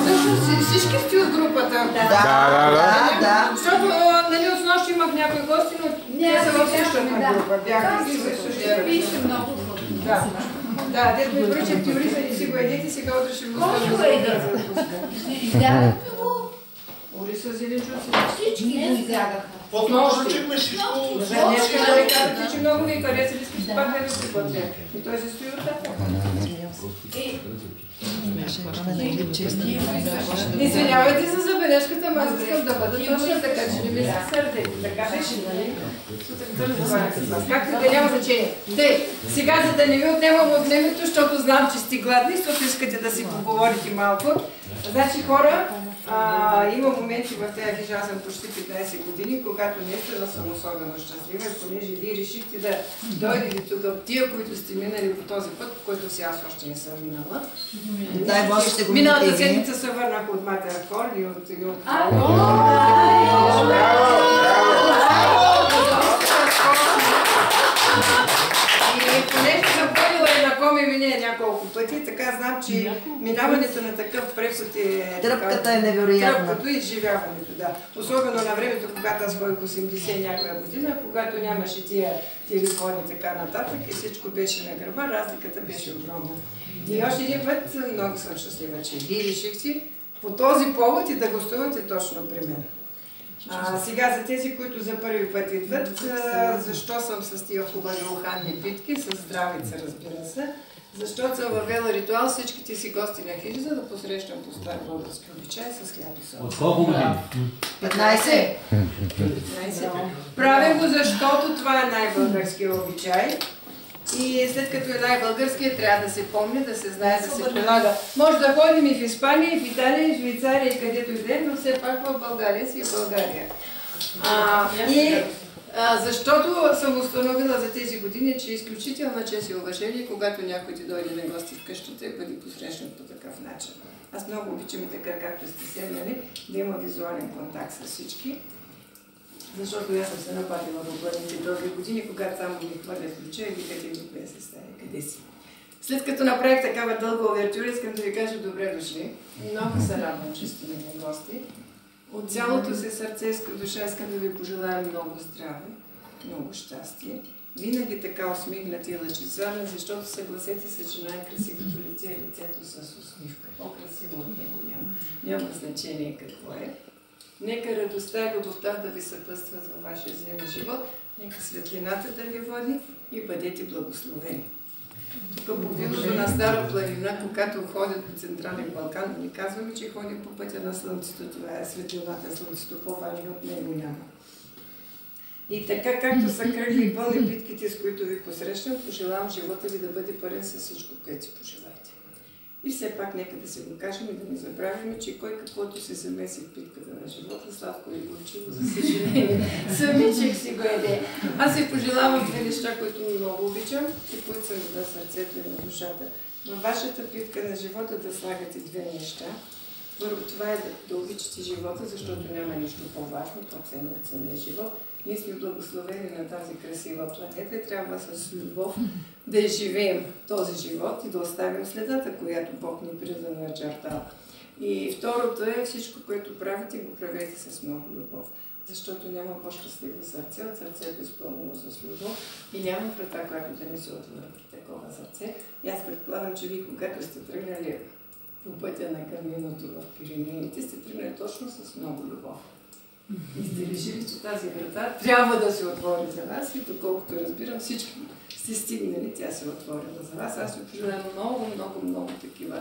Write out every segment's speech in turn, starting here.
Всъщност всички сте от групата. Да. Защото от нощ имах някои гости, но те са в същата група. Бяха и в същия. Пише много. Да, те ми поръчат теория, не си го едете, сега утре ще го Ориса зеленчуци. Всички го изядаха. Потножичихме всичко. Днеска да ви казвате, че много ви хареса, ли сте пак да ви се пътя. И той се стои от така. Извинявайте за забележката, но аз искам да бъда точно така, че не ми се сърдете. Така беше, нали? Сутринта разговарях с вас. Както да няма значение. Тъй, сега за да не ви отнемам от времето, защото знам, че сте гладни, защото искате да си поговорите малко. Значи хора, има моменти в тези хижа, аз съм почти 15 години, когато наистина съм особено щастлива и понеже вие решихте да дойдете тук, тия, които сте минали по този път, по който си аз още не съм минала. Дай Боже, ще го Миналата седмица се върнах от Матер Хор и от И понеже съм ходила и на Коми мине няколко пъти, така знам, че минаването на такъв преход е... Тръпката е невероятна. Тръпката и изживяването, да. Особено на времето, когато аз ходих 80 някоя година, когато нямаше тия телефони и така нататък и всичко беше на гърба, разликата беше огромна. И още един път много съм щастлива, че вие решихте по този повод и да гостувате точно при мен. Сега за тези, които за първи път идват, защо съм с тия хубави уханни битки, с здравица, разбира се, защото съм въвела ритуал всичките си гости на хижа, за да посрещам по стар български обичай с хляб и сол. От колко години? 15. Правя го, защото това е най-българския обичай. И след като е най-българския, трябва да се помни, да се знае, да се прилага. Може да ходим и в Испания, и в Италия, и в Швейцария, и където и да е, но все пак в България си е България. Защото съм установила за тези години, че е изключителна чест и уважение, когато някой ти дойде на гости в къщата и бъде посрещнат по такъв начин. Аз много обичам и така, както сте седнали, да има визуален контакт с всички. Защото аз съм се нападила в бъдните дълги години, когато само ми хвърля ключа и викате ми коя се стане, къде си. След като направих такава дълга овертюра, искам да ви кажа добре дошли. Много се радвам, че сте ми гости. От цялото си сърце и душа искам да ви пожелая много здраве, много щастие. Винаги така усмихнати и лъчезарни, защото съгласете се, че най-красивото лице е лицето с усмивка. По-красиво от него няма значение какво е. Нека радостта и любовта да ви съпътстват във вашия земен живот, нека светлината да ви води и бъдете благословени. Тук по вилото на Стара планина, когато ходят по Централен Балкан, ни казваме, че ходим по пътя на Слънцето. Това е светлината, Слънцето, по-важно от него няма. И така, както са кръгли и пълни битките, с които ви посрещам, пожелавам живота ви да бъде пълен с всичко, което си пожелаете. И все пак нека да си го кажем и да не забравим, че кой каквото се замеси в битката на живота, Славко и Горчиво, за съжаление, самичък си го еде. Аз ви пожелавам две неща, които много обичам и които са на сърцето и на душата. Във вашата битка на живота да слагате две неща. Първо, това е да обичате живота, защото няма нищо по-важно, по-ценно от самия живот. Ние сме благословени на тази красива планета и трябва с любов да изживеем този живот и да оставим следата, която Бог ни предначертава. И второто е всичко, което правите, го правете с много любов. Защото няма по-щастливо сърце от сърцето изпълнено с любов и няма врата, която да не се отвори такова сърце. И аз предполагам, че вие, когато сте тръгнали по пътя на каминото в Пиренеите, сте тръгнали точно с много любов. И сте решили, че тази врата трябва да се отвори за вас и доколкото разбирам, всички сте стигнали, тя се отворила за вас. Аз ви пожелавам много такива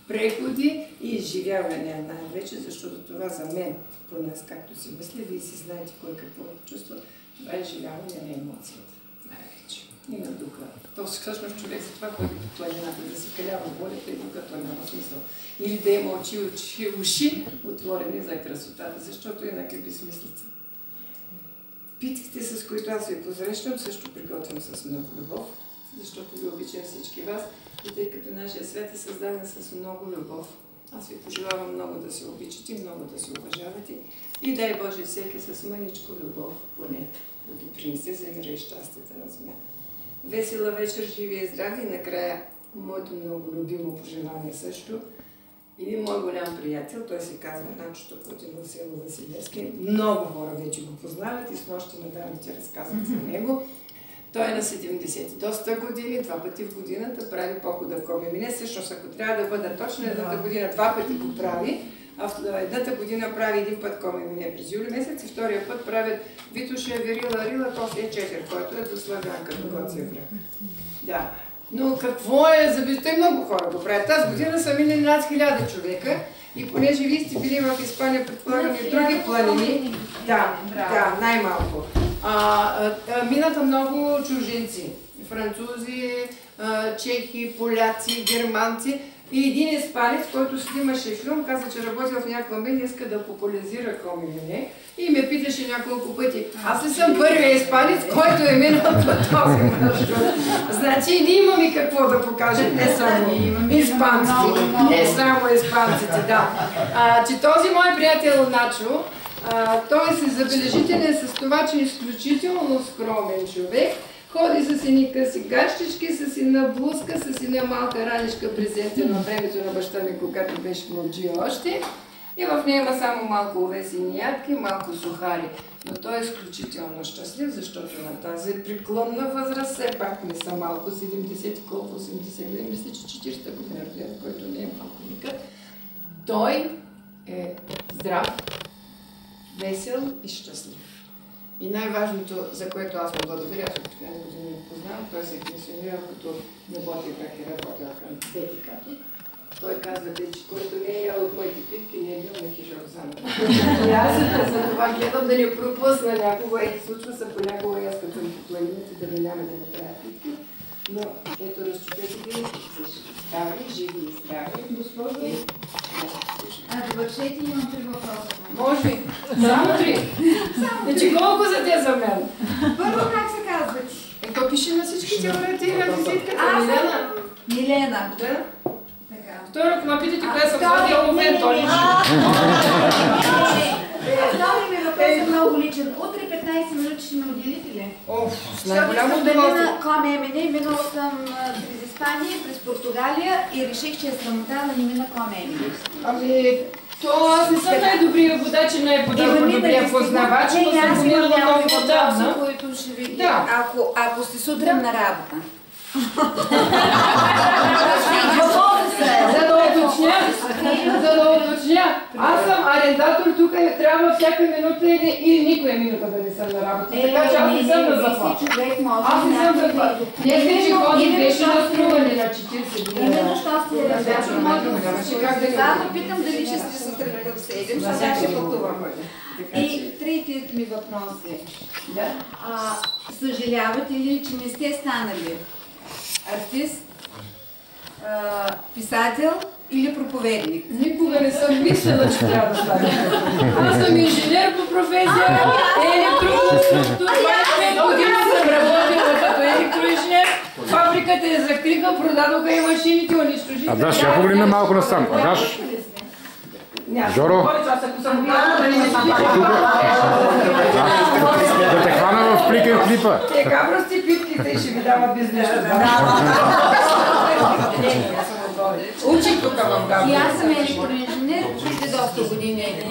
преходи и изживявания най-вече, защото това за мен, поне аз както си мисля, вие си знаете кой какво чувства, това е изживяване на емоцията най-вече и на духа. То всъщност човек за това, който по планината да си калява волята и докато няма смисъл. Или да има уши отворени за красотата, защото инак е безсмислица. Битките, с които аз ви посрещам, също приготвям с много любов, защото ви обичам всички вас и тъй като нашия свят е създаден с много любов. Аз ви пожелавам много да се обичате, много да се уважавате и дай Боже всеки с мъничко любов, поне да допринесе за мира и щастието на земята. Весела вечер, живи и здрави и накрая моето много любимо пожелание също. Един мой голям приятел, той се казва Начото Путин в село Василевски. Много хора вече го познават и снощи на дамите разказват за него. Той е на 70, доста години, 2 пъти в годината прави похода Коми Мине. Всъщност, ако трябва да бъда точна, едната година 2 пъти го прави, а в едната година прави 1 път Коми Мине през юли месец и втория път правят Витуша, Верила, Рила, Тофия 4, който е до Славянка, до Гоцевра. Да. Но какво е забито? И много хора го правят. Тази година са минали над 1000 човека и понеже вие сте били в Испания, предполагам и в други планини, да, най-малко. Минаха много чужденци. Французи, чехи, поляци, германци. И един испанец, който снимаше филм, каза, че работил в някаква медия, иска да популяризира Коми Мине и ме питаше няколко пъти. Аз ли съм първият испанец, който е минал по този маршрут? Значи ние имаме какво да покажем, не само испанците. Не само испанците, да. Че този мой приятел Начо, той е забележителен с това, че е изключително скромен човек. Ходи с едни къси гащички, с една блузка, с една малка раничка презента на времето на баща ми, когато беше младжия още. И в нея има само малко овесени ядки, малко сухари. Но той е изключително щастлив, защото на тази преклонна възраст все пак не са малко, 70, колко 80 години, мисля, че 40 години роден, който не е малко никак. Той е здрав, весел и щастлив. И най-важното, за което аз му благодаря, аз от 15 години го познавам, той се е пенсионирал, като работи как е работил към Бети Като. Той казва, че който не е ял от моите питки, не е бил на Кишорзана. И аз за това гледам да не пропусна някога, случва се понякога, аз като съм по планините, да ми няма да направя питки. Но ето разчупете ги, здрави, живи и здрави. Госпожо, довършете, имам 3 въпроса. Може ли? Само 3? Значи колко за те за мен? Първо, как се казва ти? То пише на всичките вратири на визитката. Милена. Милена. Да. Така. Второ, ако ме питате коя съм водила момент, то личи. Втори ми въпрос е много личен. Утре 15 минути ще ме отделите ли? С най-голямо удоволствие. Защото Коми Мине, минала съм през Испания, през Португалия и реших, че е срамота да не мина Коми Мине. Ами, то аз не съм най-добрия водач и най-добрия познавач, но съм поминала много отдавна. Които ще ви... Ако сте сутрин на работа. За да уточня, аз съм арендатор тук и трябва всяка минута или никоя минута да не съм на работа. Така че аз не съм на заплата. Аз не съм на заплата. Днес, че ходих, беше наструване на 40 години. Именно, що сте арендатор. Да, питам дали ще сте сутрин в 7, сега ще пътувам. И третият ми въпрос е, съжалявате ли, че не сте станали артист, писател или проповедник? Никога не съм мислила, че трябва да стане. Аз съм инженер по професия, електроинструктор, 5 години съм работила като електроинженер. Фабриката я закриха, продадоха и машините, унищожиха. А даш, я погледна малко насам. А даш? Жоро? Да те хвана в плика и клипа. Те кабрости питките и ще ви дават без нещо. Учих тук в Габо. И аз съм електроинженер, преди доста години.